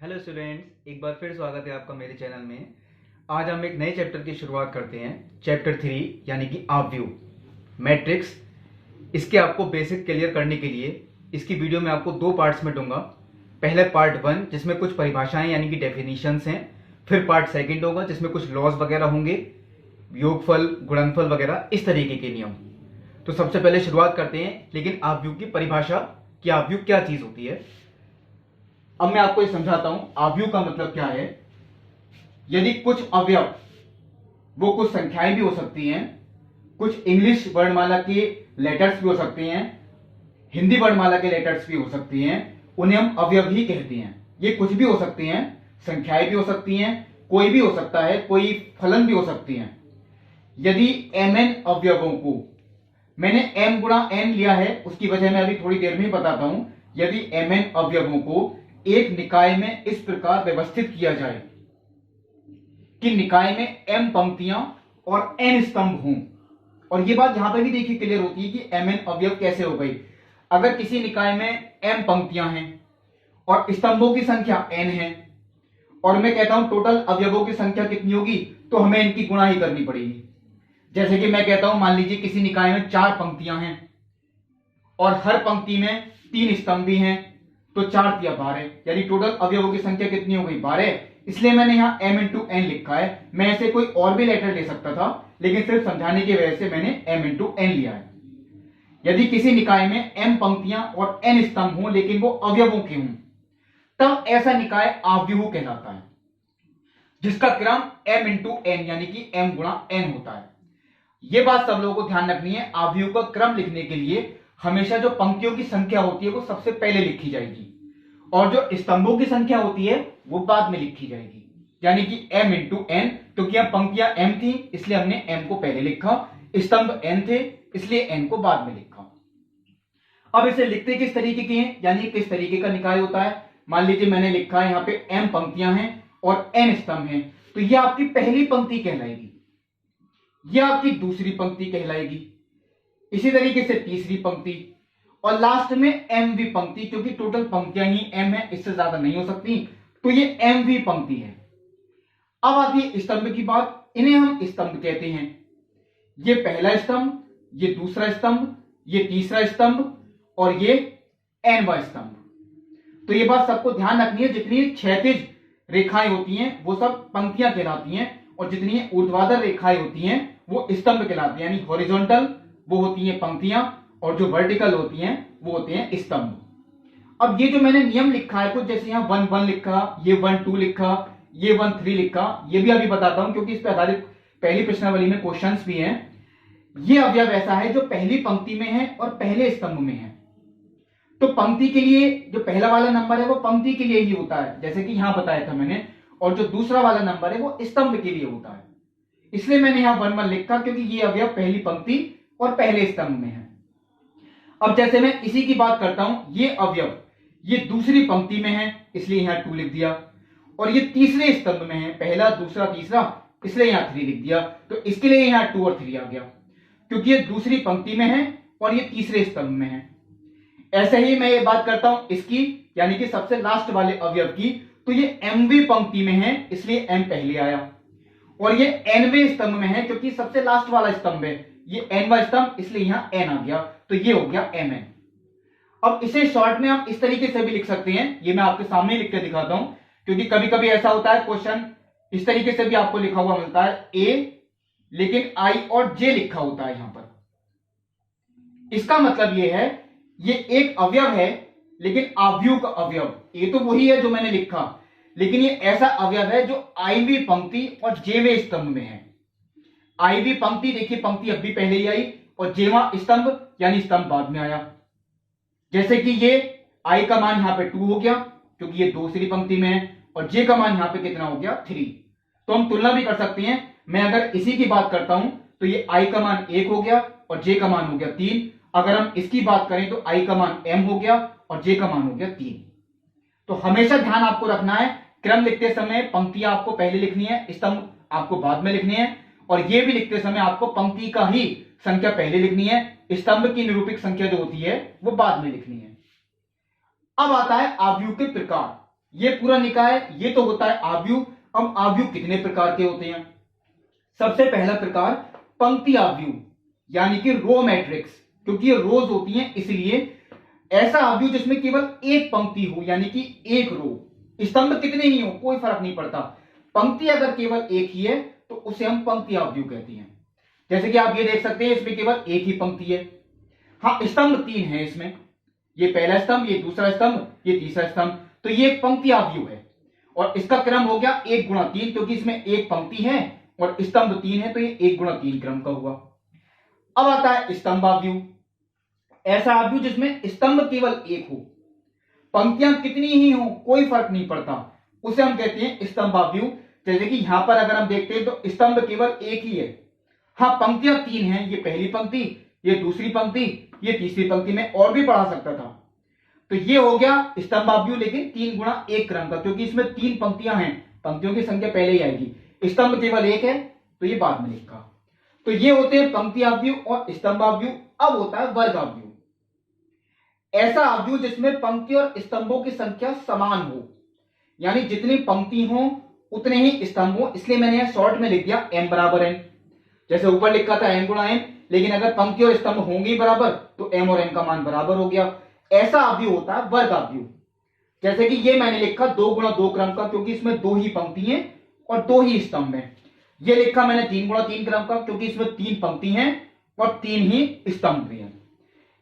Hello students, एक बार फिर स्वागत है आपका मेरे चैनल में। आज हम एक नए चैप्टर की शुरुआत करते हैं, चैप्टर 3 यानी कि आपव्यू मैट्रिक्स। इसके आपको बेसिक क्लियर करने के लिए इसकी वीडियो में आपको दो पार्ट्स में दूंगा। पहले पार्ट 1 जिसमें कुछ परिभाषाएं यानी कि डेफिनेशंस हैं, फिर पार्ट सेकंड होगा जिसमें कुछ लॉज वगैरह होंगे, योगफल गुणनफल वगैरह इस तरीके के नियम। तो सबसे पहले शुरुआत करते हैं, लेकिन आपव्यू की परिभाषा कि आपव्यू क्या चीज होती है। अब मैं आपको ये समझाता हूं आपव्यू का मतलब क्या है। यदि कुछ अवयव, वो कुछ संख्याएं भी हो सकती हैं, कुछ इंग्लिश वर्णमाला के लेटर्स भी हो सकते हैं, हिंदी वर्णमाला के लेटर्स भी हो सकती हैं, उन्हें हम अवयव ही कहते हैं। ये कुछ भी हो सकती हैं, संख्याएं भी हो सकती हैं, कोई भी हो सकता है, कोई फलन भी हो सकती हैं। यदि mn अवयवों को, मैंने m गुणा n लिया है, उसकी वजह मैं अभी थोड़ी देर में ही बताता हूं। यदि mn अवयवों को एक निकाय में इस प्रकार व्यवस्थित किया जाए कि निकाय में m पंक्तियां और n स्तंभ हों, और यह बात यहां पर भी देखिए क्लियर होती है कि mn अवयव कैसे हो गई। अगर किसी निकाय में m पंक्तियां हैं और स्तंभों की संख्या n है, और मैं कहता हूं टोटल अवयवों की संख्या कितनी होगी, तो हमें इनकी गुणा ही करनी पड़ेगी। जैसे कि मैं कहता हूं, मान लीजिए किसी निकाय में 4 पंक्तियां हैं और हर पंक्ति में 3 स्तंभ भी हैं, तो 4 तिया 12, यानी टोटल अवयवों की संख्या कितनी हो गई, 12। इसलिए मैंने यहां m इंटू एन लिखा है। मैं ऐसे कोई और भी लेटर ले सकता था, लेकिन सिर्फ समझाने की वजह से मैंने m इंटू एन लिया है। यदि किसी निकाय में m पंक्तियां और n स्तंभ हों लेकिन वो अवयवों के हों, तब ऐसा निकाय आपव्यूह कहलाता है, जिसका क्रम m इंटू एन यानी कि m गुणा n होता है। यह बात सब लोगों को ध्यान रखनी है, आपव्यूह का क्रम लिखने के लिए हमेशा जो पंक्तियों की संख्या होती है वो सबसे पहले लिखी जाएगी, और जो स्तंभों की संख्या होती है वो बाद में लिखी जाएगी। यानी कि m इंटू एन, क्योंकि हम पंक्तियां m थी इसलिए हमने m को पहले लिखा, स्तंभ n थे इसलिए n को बाद में लिखा। अब इसे लिखते किस तरीके के हैं, यानी किस तरीके का निकाय होता है। मान लीजिए मैंने लिखा है यहां पे m पंक्तियां हैं और n स्तंभ हैं, तो यह आपकी पहली पंक्ति कहलाएगी, यह आपकी दूसरी पंक्ति कहलाएगी, इसी तरीके से तीसरी पंक्ति, और लास्ट में एमवी पंक्ति, क्योंकि टोटल पंक्तियां ही m है, इससे ज्यादा नहीं हो सकती, तो ये एमवी पंक्ति है। अब आती है स्तंभ की बात, इन्हें हम स्तंभ कहते हैं। ये पहला स्तंभ, ये दूसरा स्तंभ, ये तीसरा स्तंभ और ये nवां स्तंभ। तो ये बात सबको ध्यान रखनी है, जितनी क्षैतिज रेखाएं होती हैं वो सब पंक्तियां कहलाती हैं, और जितनी ऊर्ध्वाधर रेखाएं होती हैं वो स्तंभ कहलाती हैं। यानी हॉरिजॉन्टल वो होती हैं पंक्तियां, और जो वर्टिकल होती हैं वो होते हैं स्तंभ। अब ये जो मैंने नियम लिखा है, कुछ जैसे यहां 1 1 लिखा, ये 1 2 लिखा, ये 1 3 लिखा, ये भी अभी बताता हूं क्योंकि इस पर आधारित पहली प्रश्नावली में क्वेश्चंस भी हैं। ये अवयव ऐसा है जो पहली पंक्ति में है और पहले स्तंभ में है। तो पंक्ति के लिए जो पहला वाला नंबर है वो पंक्ति के लिए ही होता है, जैसे कि यहां बताया था मैंने, और जो दूसरा वाला नंबर है वो स्तंभ के लिए होता है। इसलिए मैंने यहां 1 1 लिखा, क्योंकि ये अवयव पहली पंक्ति और पहले स्तंभ में है। अब जैसे मैं इसी की बात करता हूं, ये अवयव ये दूसरी पंक्ति में है इसलिए यहां 2 लिख दिया, और ये तीसरे स्तंभ में है, पहला दूसरा तीसरा, इसलिए यहां 3 लिख दिया। तो इसके लिए यहां 2 और 3 आ गया, क्योंकि ये दूसरी पंक्ति में है और ये तीसरे स्तंभ में है। ऐसे ही मैं ये बात करता हूं इसकी, यानी कि सबसे लास्ट वाले अवयव की, तो ये एमवी पंक्ति में है इसलिए m पहले आया, और ये nवें स्तंभ में है क्योंकि सबसे लास्ट वाला स्तंभ है, ये nवां स्तंभ इसलिए यहां n आ गया, तो ये हो गया mn। अब इसे शॉर्ट में हम इस तरीके से भी लिख सकते हैं, ये मैं आपके सामने लिख के दिखाता हूं, क्योंकि कभी कभी ऐसा होता है क्वेश्चन इस तरीके से भी आपको लिखा हुआ मिलता है a, लेकिन I और J लिखा होता है यहां पर। इसका मतलब ये है ये एक अवयव है, लेकिन आपव्यूह का अवयव ये तो वही है जो मैंने लिखा, लेकिन ये ऐसा अवयव है जो आईवी पंक्ति और जेवे स्तंभ में है। आईवी पंक्ति देखिए, पंक्ति अब भी पहले ही आई, और जेवा स्तंभ यानी स्तंभ बाद में आया। जैसे कि ये आई का मान यहां पे 2 हो गया क्योंकि ये दूसरी पंक्ति में है, और जे का मान यहां पे कितना हो गया 3। तो हम तुलना भी कर सकते हैं। मैं अगर इसी की बात करता हूं तो ये आई का मान 1 हो गया और जे का मान हो गया 3। अगर हम इसकी बात करें तो आई का मान m हो गया और जे का मान हो गया 3। तो हमेशा ध्यान आपको रखना है, क्रम लिखते समय पंक्तियां आपको पहले लिखनी है, स्तंभ आपको बाद में लिखने हैं, और ये भी लिखते समय आपको पंक्ति का ही संख्या पहले लिखनी है, स्तंभ की निरूपिक संख्या जो होती है वो बाद में लिखनी है। अब आता है आपव्यूह के प्रकार, ये पूरा निकाय, ये तो होता है आव्यूह। अब आव्यूह कितने प्रकार के होते हैं? सबसे पहला प्रकार पंक्ति आव्यूह, यानी कि रो मैट्रिक्स, क्योंकि ये रोज होती हैं इसलिए। ऐसा आव्यूह जिसमें केवल एक पंक्ति हो, यानी कि एक रो। स्तंभ कितने ही हो कोई फर्क नहीं पड़ता, पंक्ति अगर केवल एक ही है तो उसे हम पंक्ति आव्यूह कहते हैं। जैसे कि आप ये देख सकते हैं, इसमें केवल एक ही पंक्ति है। हाँ, स्तंभ 3 है इसमें, ये पहला स्तंभ, ये दूसरा स्तंभ, ये तीसरा स्तंभ, तो ये एक पंक्ति आव्यूह है। और इसका क्रम हो गया 1 गुणा 3, क्योंकि इसमें एक पंक्ति है और स्तंभ 3 है, तो ये 1 गुणा 3 क्रम का हुआ। अब आता है स्तंभ आव्यूह। ऐसा आव्यूह जिसमें स्तंभ केवल एक हो, पंक्तियां कितनी ही हो कोई फर्क नहीं पड़ता, उसे हम कहते हैं स्तंभ आव्यूह। जैसे कि यहां पर अगर हम देखते हैं तो स्तंभ केवल एक ही है। हाँ, पंक्तियां 3 हैं, ये पहली पंक्ति, ये दूसरी पंक्ति, ये तीसरी पंक्ति में और भी बढ़ा सकता था। तो ये हो गया स्तंभ आव्यूह, लेकिन 3 गुणा 1 क्रम का, क्योंकि इसमें 3 पंक्तियां हैं, पंक्तियों की संख्या पहले ही आएगी। स्तंभ केवल एक है तो ये बाद में लिखा। तो ये होते हैं पंक्ति आव्यूह और स्तंभ आव्यूह। अब होता है वर्ग आव्यूह। ऐसा आव्यूह जिसमें पंक्ति और स्तंभों की संख्या समान हो, यानी जितनी पंक्ति हो उतने ही स्तंभ हो। इसलिए मैंने यहां शॉर्ट में लिख दिया m बराबर n। जैसे ऊपर लिखा था m गुणा n, लेकिन अगर पंक्ति और स्तंभ होंगे ही बराबर तो m और n का मान बराबर हो गया। ऐसा आव्यूह होता है वर्ग आव्यूह। जैसे कि ये मैंने लिखा 2 गुणा 2 क्रम का, क्योंकि इसमें 2 ही पंक्ति हैं और 2 ही स्तंभ हैं। ये लिखा मैंने 3 गुणा 3 क्रम का, क्योंकि इसमें 3 पंक्ति हैं और 3 ही स्तंभ भी हैं।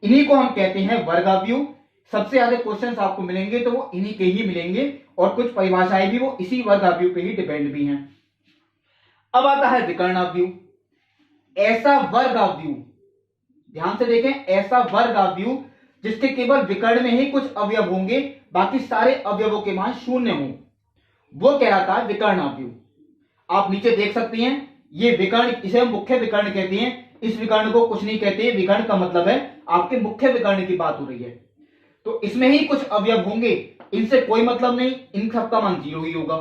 इन्हीं को हम कहते हैं वर्ग आव्यूह। सबसे ज्यादा क्वेश्चंस आपको मिलेंगे तो वो इन्हीं के ही मिलेंगे, और कुछ परिभाषाएं भी वो इसी वर्ग आव्यूह पे ही डिपेंड भी हैं। अब आता है विकर्ण आव्यूह। ऐसा वर्ग आव्यूह, ध्यान से देखें, ऐसा वर्ग आव्यूह जिसके केवल विकर्ण में ही कुछ अवयव होंगे, बाकी सारे अवयवों के मान शून्य हों, वो कहलाता है विकर्ण आव्यूह। आप नीचे देख सकते हैं, ये विकर्ण, इसे हम मुख्य विकर्ण कहते हैं। इस विकर्ण को कुछ नहीं कहते, विकर्ण का मतलब है आपके मुख्य विकर्ण की बात हो रही है। तो इसमें ही कुछ अवयव होंगे, इनसे कोई मतलब नहीं, इन सबका मान 0 ही होगा।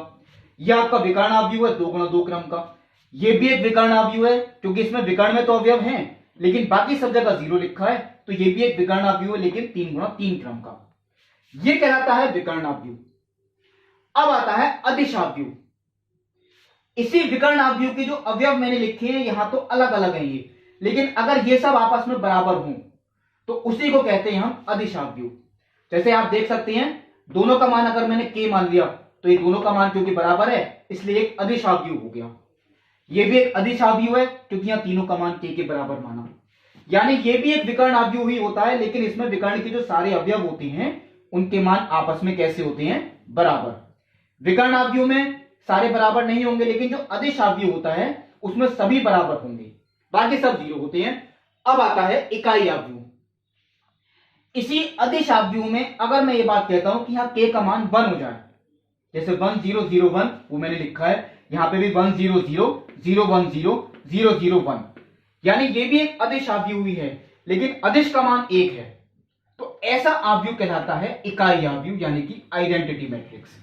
यह आपका विकर्ण आव्यूह है 2 गुणा 2 क्रम का। यह भी एक विकर्ण आव्यूह है, क्योंकि इसमें विकर्ण में तो अवयव हैं लेकिन बाकी सब जगह 0 लिखा है, तो यह भी एक विकर्ण आव्यूह है, लेकिन 3 गुणा 3 क्रम का। यह कहलाता है विकर्ण आव्यूह। अब आता है अदिश आव्यूह। इसी विकर्ण आव्यूह के जो अवयव मैंने लिखे हैं यहां तो अलग अलग हैं ये, लेकिन अगर ये सब आपस में बराबर हों तो उसी को कहते हैं हम अदिश आव्यूह। जैसे आप देख सकते हैं, दोनों का मान अगर मैंने k मान लिया तो ये दोनों का मान क्योंकि बराबर है इसलिए एक अदिश आव्यूह हो गया। ये भी एक अदिश आव्यूह है क्योंकि यहां तीनों का मान k के बराबर माना। यानी ये भी एक विकर्ण आव्यूह ही होता है, लेकिन इसमें विकर्ण के जो सारे अवयव होते हैं उनके मान आपस में कैसे होते हैं? बराबर। विकर्ण आव्यूह में सारे बराबर नहीं होंगे, लेकिन जो अदिश आव्यूह होता है उसमें सभी बराबर होंगे, बाकी सब 0 होते हैं। अब आता है इकाई आव्यूह। इसी अदिश आव्यूह में अगर मैं ये बात कहता हूं कि यहां k का मान 1 हो जाए, जैसे 1 0 0 1, वो मैंने लिखा है, यहां पे भी 1 0 0 0 1 0 0 0 1, यानी ये भी एक अदिश आव्यूह ही है, लेकिन अदिश का मान 1 है, तो ऐसा आव्यूह कहलाता है इकाई आव्यूह, यानी कि आइडेंटिटी मैट्रिक्स।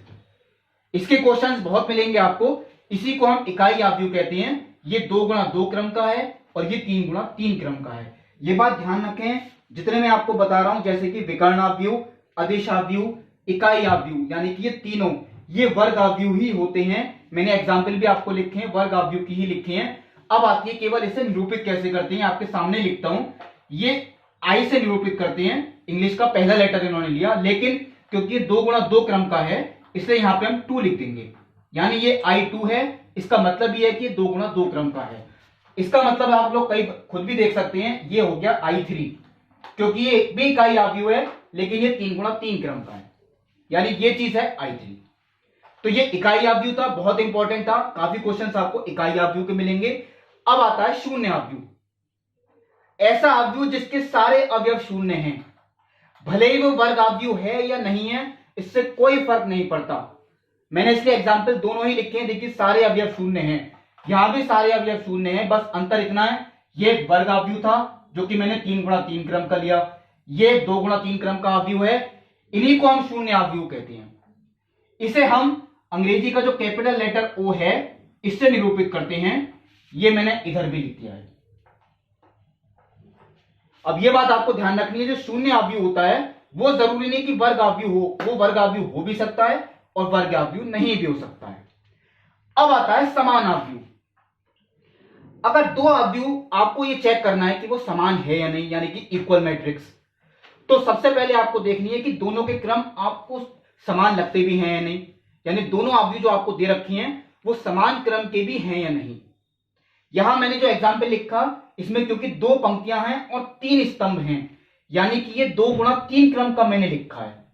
इसके क्वेश्चंस बहुत मिलेंगे आपको, इसी को हम इकाई आव्यूह कहते हैं। ये 2 गुणा 2 क्रम का है और ये 3 गुणा 3 क्रम का है। ये बात ध्यान रखें, जितने मैं आपको बता रहा हूं, जैसे कि विकर्ण आव्यूह, अदिश आव्यूह, इकाई आव्यूह, यानी कि ये तीनों ये वर्ग आव्यूह ही होते हैं। मैंने एग्जाम्पल भी आपको लिखे हैं, वर्ग आव्यूह की ही लिखे हैं। अब आती है केवल इसे निरूपित कैसे करते हैं, आपके सामने लिखता हूं। ये आई से निरूपित करते हैं, इंग्लिश का पहला लेटर इन्होंने लिया, लेकिन क्योंकि ये 2 गुणा 2 क्रम का है इसलिए यहां पे हम 2 लिख देंगे, यानी ये I2 है। इसका मतलब ये है कि 2 गुणा 2 क्रम का है। इसका मतलब आप लोग कई खुद भी देख सकते हैं, ये हो गया I3, क्योंकि ये भी इकाई आव्यूह है लेकिन ये 3 गुणा 3 क्रम का है, यानी ये चीज है I3। तो ये इकाई आव्यूह था, बहुत इंपॉर्टेंट था, काफी क्वेश्चंस आपको इकाई आव्यूह के मिलेंगे। अब आता है शून्य आव्यूह। ऐसा आव्यूह जिसके सारे अवयव शून्य हैं, भले ही वो वर्ग आव्यूह है या नहीं है, इससे कोई फर्क नहीं पड़ता। मैंने इसलिए एग्जाम्पल दोनों ही लिखे हैं, देखिए सारे अवयव शून्य हैं, यहां भी सारे अवयव शून्य हैं, बस अंतर इतना है, ये एक वर्ग आव्यूह था जो कि मैंने 3 गुणा 3 क्रम का लिया, ये 2 गुणा 3 क्रम का आव्यूह है, इन्हीं को हम शून्य आव्यूह कहते हैं। इसे हम अंग्रेजी का जो कैपिटल लेटर O है इससे निरूपित करते हैं, ये मैंने इधर भी लिख दिया है। अब ये बात आपको ध्यान रखनी है, जो शून्य आव्यूह होता है वो जरूरी नहीं कि वर्ग आव्यूह हो, वो वर्ग आव्यूह हो भी सकता है और वर्ग अवयव नहीं भी हो सकता है। अब आता है समान अवयव। अगर दो अवयव आपको ये चेक करना है कि वो समान है या नहीं, यानी कि इक्वल मैट्रिक्स, तो सबसे पहले आपको देखनी है कि दोनों के क्रम आपको समान लगते भी हैं या नहीं, यानी दोनों अवयव जो आपको दे रखी हैं वो समान क्रम के भी हैं या नहीं। यहां मैंने जो एग्जाम्पल लिखा, इसमें क्योंकि दो पंक्तियां हैं और तीन स्तंभ हैं, यानी कि ये 2 गुणा 3 क्रम का मैंने लिखा है।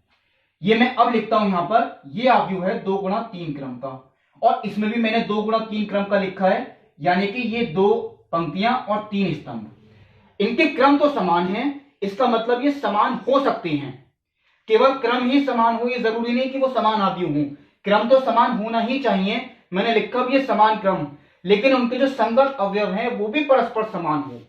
ये मैं अब लिखता हूं यहां पर, ये अवयव है 2 गुणा 3 क्रम का, और इसमें भी मैंने 2 गुणा 3 क्रम का लिखा है, यानी कि ये 2 पंक्तियां और 3 स्तंभ। इनके क्रम तो समान हैं, इसका मतलब ये समान हो सकते हैं। केवल क्रम ही समान हो, ये जरूरी नहीं कि वो समान अवयव हों, क्रम तो समान होना ही चाहिए। मैंने लिखा भी ये समान क्रम, लेकिन उनके जो संगत अवयव हैं वो भी परस्पर समान हो।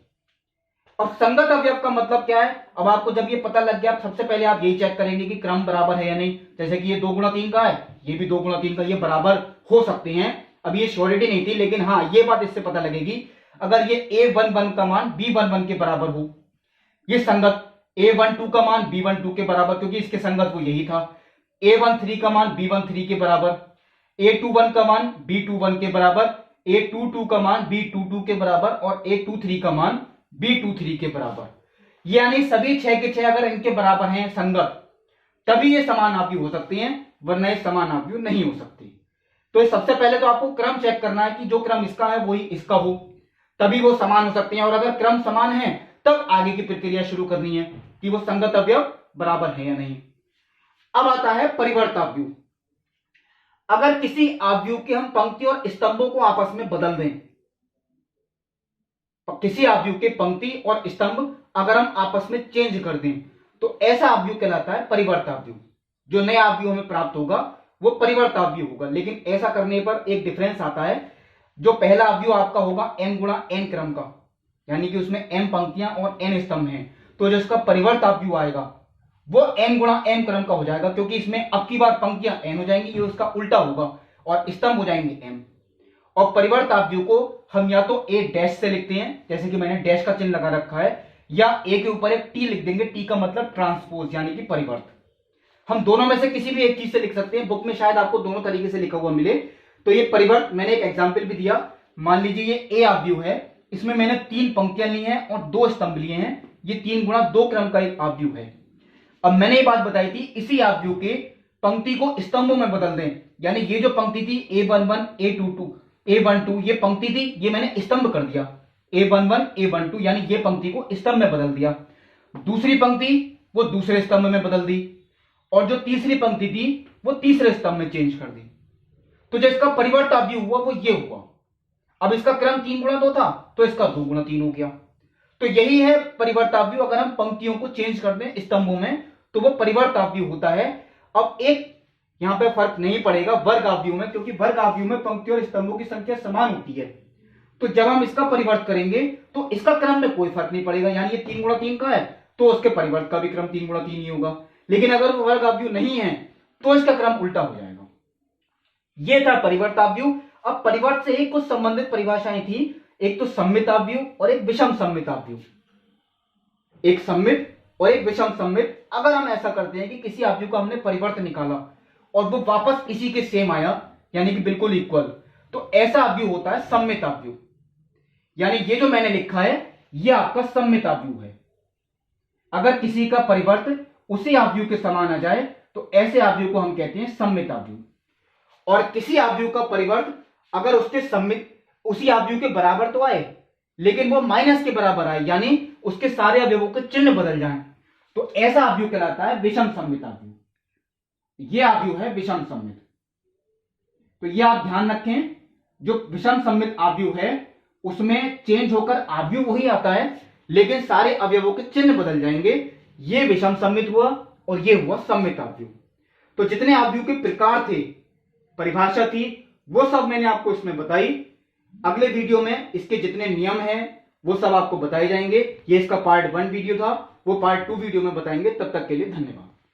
अब संगत अवयव का मतलब क्या है? अब आपको जब ये पता लग गया, सबसे पहले आप यही चेक करेंगे कि क्रम बराबर है या नहीं। जैसे कि ये 2 गुणा 3 का है, ये भी 2 गुणा 3 का, ये बराबर हो सकते हैं। अब ये श्योरिटी नहीं थी, लेकिन हाँ ये बात इससे पता लगेगी, अगर ये A11 का मान B11 के बराबर हो, ये संगत, A12 का मान B12 के बराबर, क्योंकि इसके संगत वो यही था। A13 का मान B13 के बराबर, A21 का मान B21 के बराबर, A22 का मान B22 के बराबर और A23 का मान B23 के बराबर। यानी सभी 6 के 6 अगर इनके बराबर हैं संगत, तभी ये समान अवयव हो सकते हैं, वरना ये समान अवयव नहीं हो सकते। तो सबसे पहले तो आपको क्रम चेक करना है कि जो क्रम इसका है वही इसका हो, तभी वो समान हो सकते हैं। और अगर क्रम समान है तब आगे की प्रक्रिया शुरू करनी है कि वो संगत अवयव बराबर है या नहीं। अब आता है परिवर्त अवयव। अगर किसी अवयव के हम पंक्ति और स्तंभों को आपस में बदल दें, किसी अवयव के पंक्ति और स्तंभ अगर हम आपस में चेंज कर दें, तो ऐसा अवयव कहलाता है परिवर्त अवयव। जो नया अवयव हमें प्राप्त होगा वो परिवर्त अवयव होगा। लेकिन ऐसा करने पर एक डिफरेंस आता है, जो पहला अवयव आपका होगा n गुणा n क्रम का, यानी कि उसमें m पंक्तियां और n स्तंभ हैं, तो जो इसका परिवर्त अवयव आएगा वो n गुणा m क्रम का हो जाएगा, क्योंकि इसमें अब की बार पंक्तियां n हो जाएंगी, ये उसका उल्टा होगा, और स्तंभ हो जाएंगे m। और परिवर्त अवयव को हम या तो a डैश से लिखते हैं, जैसे कि मैंने डैश का चिन्ह लगा रखा है, या a के ऊपर एक t लिख देंगे, t का मतलब ट्रांसपोज यानी कि परिवर्त। हम दोनों में से किसी भी एक चीज से लिख सकते हैं, बुक में शायद आपको दोनों तरीके से लिखा हुआ मिले। तो ये परिवर्त, मैंने एक एग्जाम्पल भी दिया, मान लीजिए ये a अवयव है, इसमें मैंने 3 पंक्तियां ली हैं और 2 स्तंभ लिए हैं, ये 3 गुणा 2 क्रम का एक अवयव है। अब मैंने ये बात बताई थी, इसी अवयव के पंक्ति को स्तंभों में बदल दें, यानी ये जो पंक्ति थी A11 A22 A12 ये पंक्ति थी, ये मैंने स्तंभ कर दिया, A11 A12 यानी ये पंक्ति को स्तंभ में बदल दिया। दूसरी पंक्ति वो दूसरे स्तंभ में बदल दी, और जो तीसरी पंक्ति थी वो तीसरे स्तंभ में चेंज कर दी। तो जो इसका परिवर्त अवयव हुआ वो ये हुआ। अब इसका क्रम 3 गुणा 2 था, तो इसका 2 गुणा 3 हो गया। तो यही है परिवर्त अवयव। अगर हम पंक्तियों को चेंज कर दें स्तंभों में तो वो परिवर्त अवयव होता है। अब एक यहां पे फर्क नहीं पड़ेगा वर्ग अवयव में, क्योंकि वर्ग अवयव में पंक्तियों और स्तंभों की संख्या समान होती है। तो जब हम इसका परिवर्त करेंगे तो इसका क्रम में कोई फर्क नहीं पड़ेगा, यानी ये 3 गुणा 3 का है तो उसके परिवर्त का भी क्रम 3 गुणा 3 ही होगा। लेकिन अगर वो वर्ग अवयव नहीं है तो इसका क्रम उल्टा हो जाएगा। ये था परिवर्त अवयव। अब परिवर्त से ही कुछ संबंधित परिभाषाएं थी, एक तो सममित अवयव और एक विषम सममित अवयव। एक सममित और एक विषम सममित। अगर हम ऐसा करते हैं कि किसी अवयव का हमने परिवर्त निकाला और वो वापस इसी के सेम आया, यानी कि बिल्कुल इक्वल, तो ऐसा अवयव होता है सममित अवयव। यानी ये जो मैंने लिखा है ये आपका सममित अवयव है। अगर किसी का परिवर्त उसी अवयव के समान आ जाए तो ऐसे अवयव को हम कहते हैं सममित अवयव। और किसी अवयव का परिवर्त अगर उसके सममित उसी अवयव के बराबर तो आए, लेकिन वो माइनस के बराबर आए, यानी उसके सारे अवयवों के चिन्ह बदल जाएं, तो ऐसा अवयव कहलाता है विषम सममित अवयव। ये अवयव है विषम सममित। तो ये आप ध्यान रखें, जो विषम सममित अवयव है उसमें चेंज होकर अवयव वही आता है, लेकिन सारे अवयवों के चिन्ह बदल जाएंगे। ये विषम सममित हुआ और ये हुआ सममित अवयव। तो जितने अवयव के प्रकार थे, परिभाषा थी, वो सब मैंने आपको इसमें बताई। अगले वीडियो में इसके जितने नियम हैं वो सब आपको बताए जाएंगे। ये इसका पार्ट 1 वीडियो था, वो पार्ट 2 वीडियो में बताएंगे। तब तक के लिए धन्यवाद।